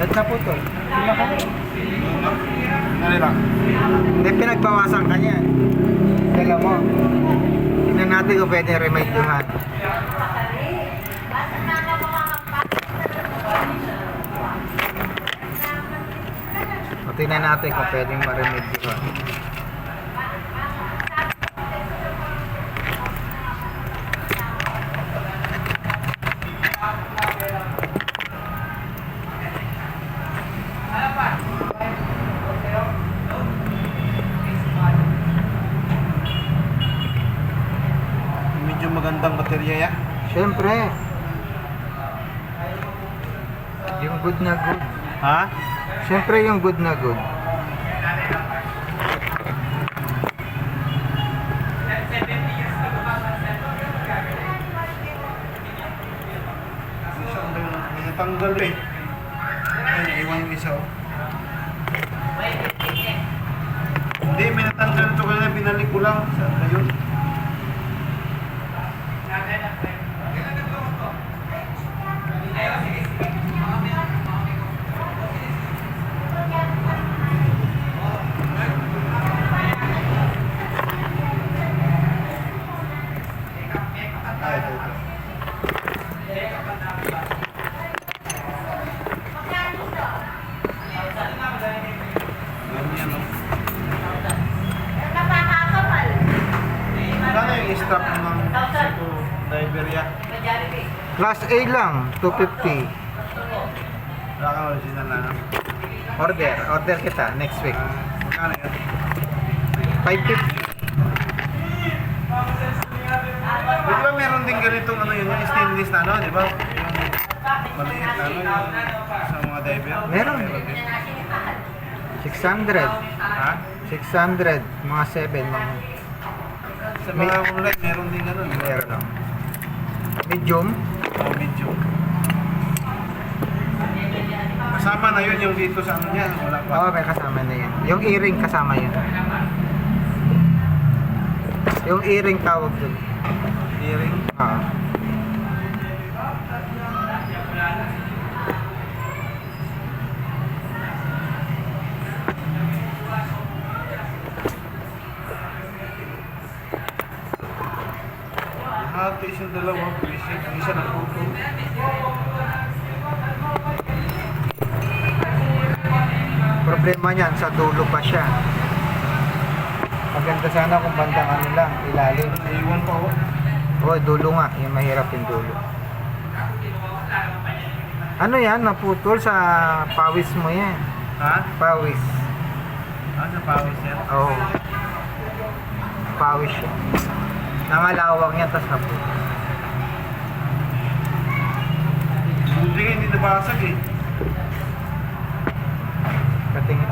Ba't naputol? Tingnan ko. Ano lang? Hindi, pinagbawasan ka niya. Dala mo. Tingnan natin kung pwede remind yung hand. O, tingnan natin kung pwedeng ma-remade yung hand. Medyo magandang baterya ya. Siyempre. Yung good na good. Ha? Siyempre yung good na good. May natanggal eh. Ay, naiwan yung isa oh. Hindi, may natanggal ito kaya binalik ko lang. Saan na yun? Ah, ito. Ganyan oh. Magkano yung strap ng diver ya? Class A lang, 250. Wala kang original na no? Order kita next week. Magkano yan? 550. Di ba meron din ganitong ano yun, yung stainless na ano, di ba? Yung maliit na ano, yung sa mga diver. Meron. din. 600. Ha? 600. Mga 7. Mga Sa mga online, meron din ganun. meron lang. Medium. O video. Kasama na yun yung dito sa ano niya, wala pa. Oo, may kasama na yun. Yung earring kasama yun. Yung earring tawag dun. Earring. Oo. Hati yung dalawa, basic. Ang isa na puto. Problema niyan, sa dulo pa siya. Maganda sana kung bandang ano lang, ilalim. Naiwan pa ako. O, dulo nga. Yung mahirap yung dulo. Ano yan? Naputol sa pawis mo yan. Ha? Pawis. Ah, sa pawis yan. Oo. Pawis siya. Nangalawang yan, tas naputol. Buti nga hindi nabasag eh. Katingin.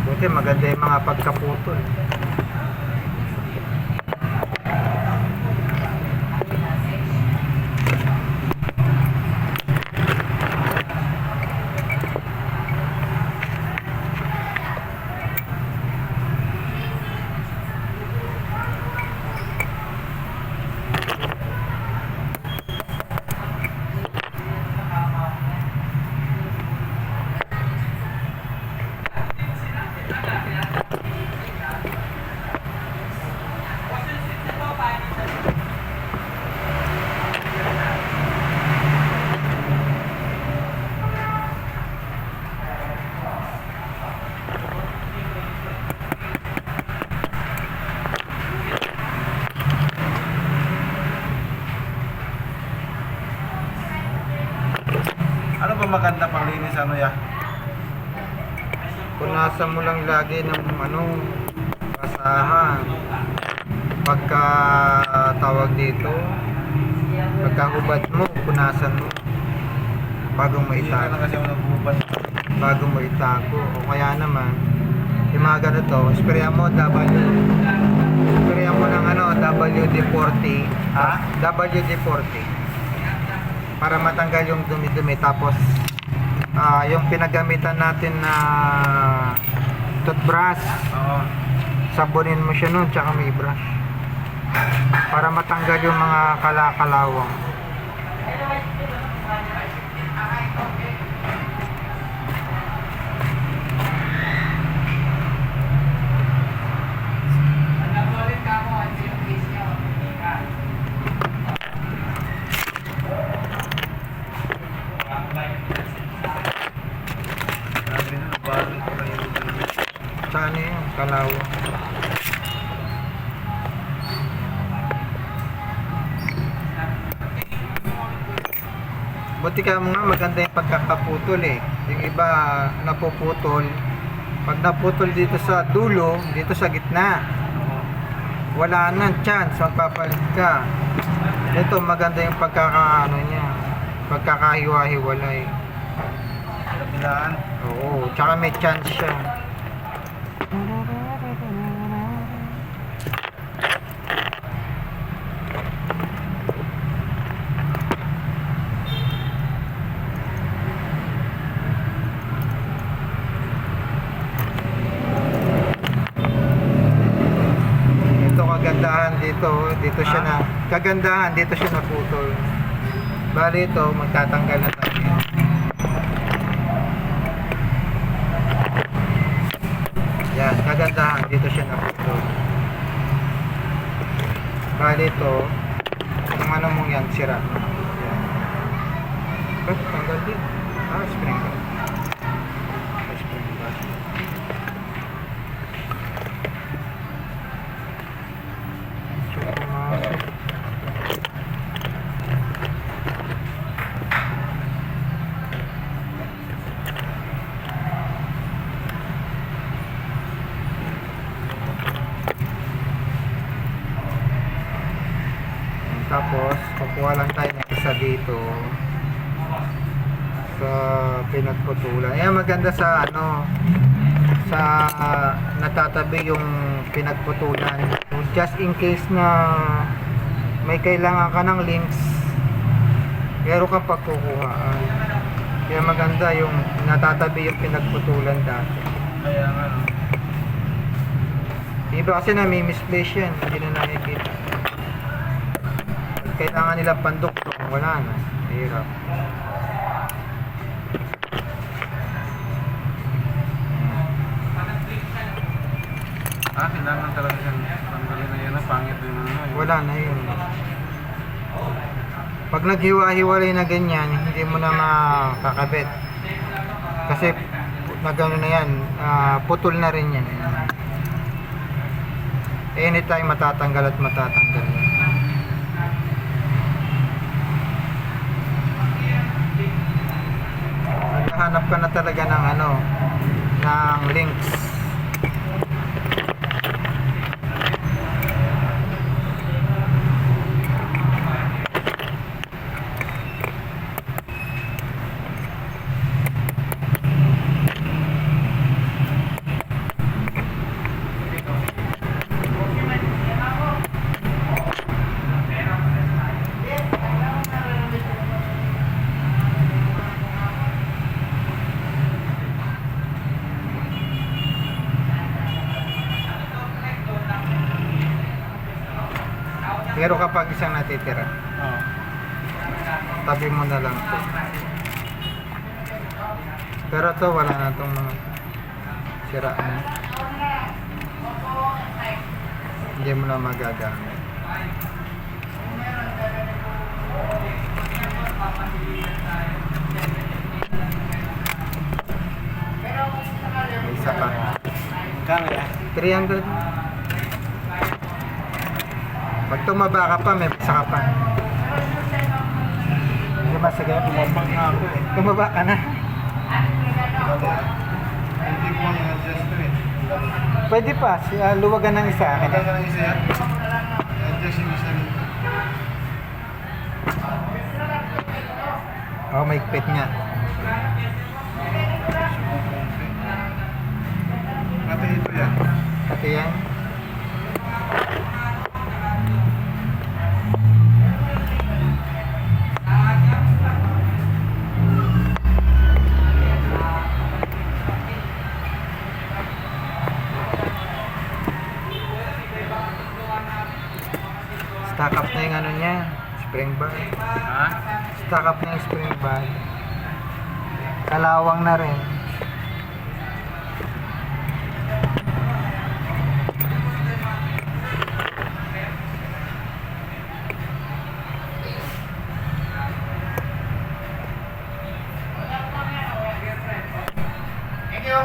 Buti maganda yung mga pagkaputol. Ano ba maganda pang linis ano ya? Punasan mo lang lagi ng ano, basahan. Pagka tawag dito, pagka hubad mo, punasan mo. Bagong Hindi ka na maitan. kasi ako nagbubad. bago mo itago. O kaya naman, yung mga ganito, sprayan mo ng WD-40. WD-40. Para matanggal yung dumi-dumi. Tapos, yung pinagamitan natin na toothbrush, Oo. sabunin mo siya nun, tsaka may brush. Para matanggal yung mga kalakalawang. Sabi na, bago ko lang yung Tsaka ano yun, kalawang. Buti ka mo nga maganda yung pagkakaputol eh. Yung iba napuputol. Pag naputol dito sa dulo, dito sa gitna, wala nang chance, magpapalit ka. Ito maganda yung pagkakaano niya, pagkakahiwa-hiwalay. kabilaan. Oo, tsaka may chance siya. Kagandahan dito siya na kagandahan dito siya naputol. Bali ito magtatanggal na tayo. Yan, kagandahan dito siya naputol. Bali ito kung ano mong yan sira. Yan. Tanggal din. Spring bar. Spring bar. Tapos, kukuha lang tayo ng isa dito sa pinagputulan. Ayan, maganda sa sa natatabi yung pinagputulan. So, just in case na may kailangan ka ng links, meron kang pagkukuhaan. Kaya maganda yung natatabi yung pinagputulan dati. Kaya nga, no? Iba kasi nami-misplace yan, hindi na nakikita. Kailangan nila pandukto, wala na. Hirap. Kailangan talaga siyang tanggalin na yan. Pangit din Wala na yun. Pag naghiwa-hiwalay na ganyan, hindi mo na makakabit. Kasi nagano na yan, putol na rin yan. Anytime matatanggal at matatanggal yan. Hanap ka na talaga ng ng links. Pero kapag isang natitira, Oo. tabi mo na lang to. Pero to wala na tong mga siraan. Hindi mo na magagamit. May isa pa. Kano yan? 300. Pag tumaba ka pa, may isa ka pa. Hindi ba sige? Tumapang na ako eh. Tumaba ka na. Hindi ko na-adjust to eh. Pwede pa, luwagan ng isa. Kaya ka ng isa yan? I-adjust yung isa rin. Oh, may pit nga. yan. Pati yan. Stock up na yung ano niya, spring bar. Ha? Stock up na yung spring bar. Kalawang na rin. Thank you.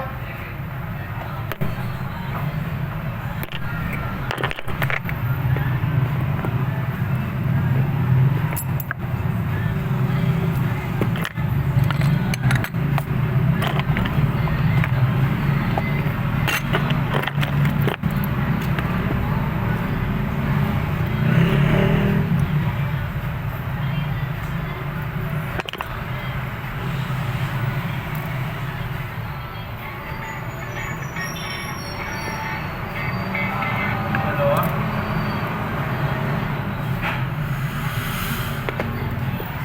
Hello?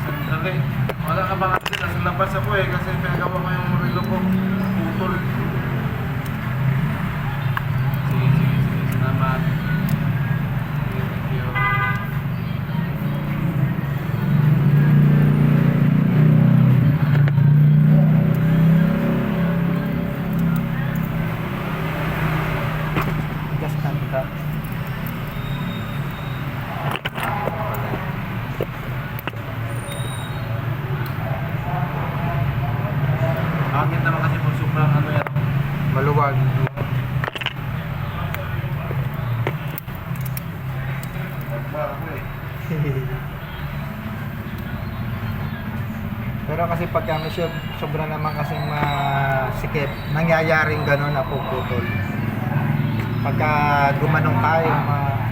Sandali. Wala ka bang atin? Nasa labas ako eh kasi pinagawa ko yung relo ko. Putol. Sige, sige, sige. Salamat. Sige, thank you. Just tanda. Bakit naman kasi po sobrang ano yan? Maluwag. Nagba ako eh. Pero kasi pagka may sobra naman kasing masikip, nangyayaring gano'n na puputol. Pagka gumanong tayo,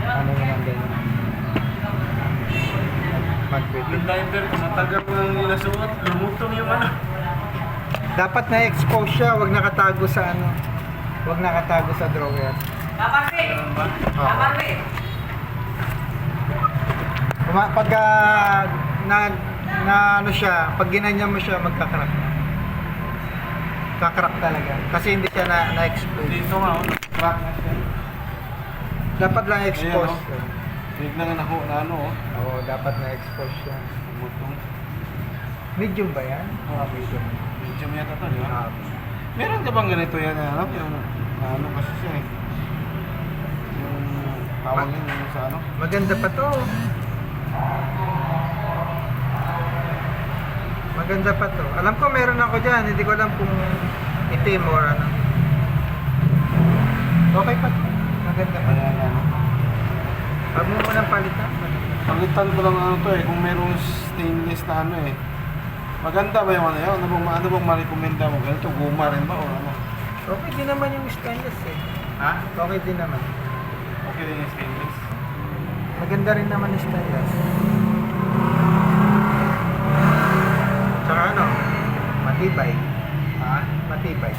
ano naman ganyan. Yung Magpipit. diaper ko, matagal ko nang ninasuot. Lumutong yung ano. Dapat na-expose siya, wag nakatago sa ano. Wag nakatago sa drawer. Ganun ba? Pagka na ano siya, pag ginanyan mo siya, magkakrak. Kakrak talaga. Kasi hindi siya na-expose. Dito nga, oh, crack na siya. Dapat lang expose. Ayan, biglang na ako na ano, oh. Oo, dapat na-expose siya. Lumutong. Medium ba yan? Oo, medium. Medyo yata to, di ba? Ah, Meron ka bang ganito yan, ano? Yung, ano kasi siya eh. Yung tawag yun, yung sa ano? maganda pa to. Maganda pa to. Alam ko meron ako dyan. Hindi ko alam kung itim or ano. Okay pa to. Maganda pa. Ayan, ano. Pag mo munang palitan. Palitan ko lang ano to eh, kung merong stainless na ano eh. Maganda ba yung ano yun? Ano bang ma-recommenda mo? Ganito, guma rin ba o ano? Okay din naman yung stainless eh. Ha? Okay din naman. Okay din yung stainless. Maganda rin naman yung stainless. Tsaka ano, matibay. Ha? Matibay.